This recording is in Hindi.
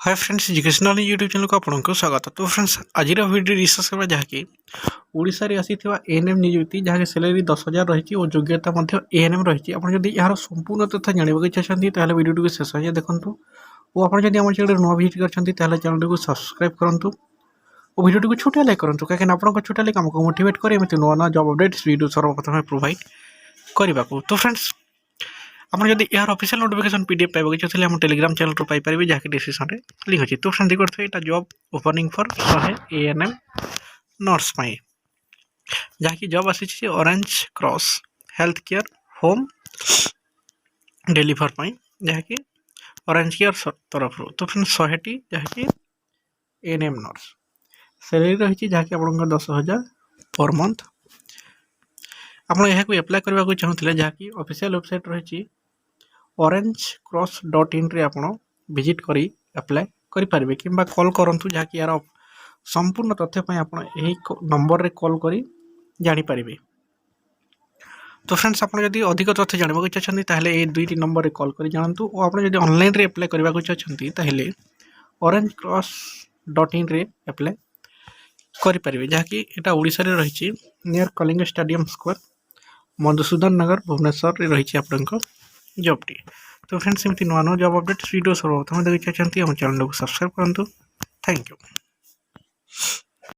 Hi friends, educational YouTube channel को आपको स्वागत। तो फ्रेंड्स आज वीडियो डिस्कस करबा जहाँकि ओडिशा रे आसीथिबा एएनएम नियुक्ति जहाँ सैलरी 10,000 रही और योग्यता एएनएम रही। आप जब यार संपूर्ण तथ्य जानवा चाहते हैं वीडियो को शेष जाए देखूँ और आप आम चैनल नुआ विजिट कर चैनल को सब्सक्राइब करूँ और वीडियो को छोटा लाइक करूँ कहीं आपको छोटा लाइक आमको मोटिवेट करे नुआ नुआ जॉब अपडेट्स वीडियो सर्वप्रथम प्रोवाइड करने को। तो फ्रेंड्स आप जब यार ऑफिशियल नोटिफिकेशन पीडीएफ पाइबा चाहते हैं टेलीग्राम चैनल रू पाइपर जहाँकि डिस्क्रिप्शन में लिंक अच्छी। तो फ्रेंड्स देखते यहाँ job opening for 100 ANM nurse जहाँकि जॉब आसी orange cross health care home deliver जहाँकि ऑरेंज केयर तरफ। तो फ्रेंड्स 100 जहाँकि एएनएम नर्स सैलरी रही जहाँकि आप 10,000 पर मंथ। आप एप्लाय करने चाहते जहाँकि ऑफिशियल वेबसाइट रही orangeCross.in रे आप विजिट करी अप्लाई करें कि कॉल करूँ जहाँकि यार संपूर्ण तथ्य आप नंबर रे कॉल करी जानीपारे। तो फ्रेंड्स आप जब अधिक तथ्य जानवा चाहते हैं दुईटी नंबर रे कॉल कर जानतु और आप जब ऑनलाइन रे अप्लाई करने चाहते orangeCross.in रे अप्लाई करें जहाँकि यहाँ ओडिशा रे रही near Kalinga stadium square Madhusudan Nagar Bhubaneswar रही आप जॉबटी। तो फ्रेंड्स एमती नुआ नुआ जॉब अपडेट्स वीडियो सर्वप्रथम देखिए चैनल को सब्सक्राइब करूँ। Thank you.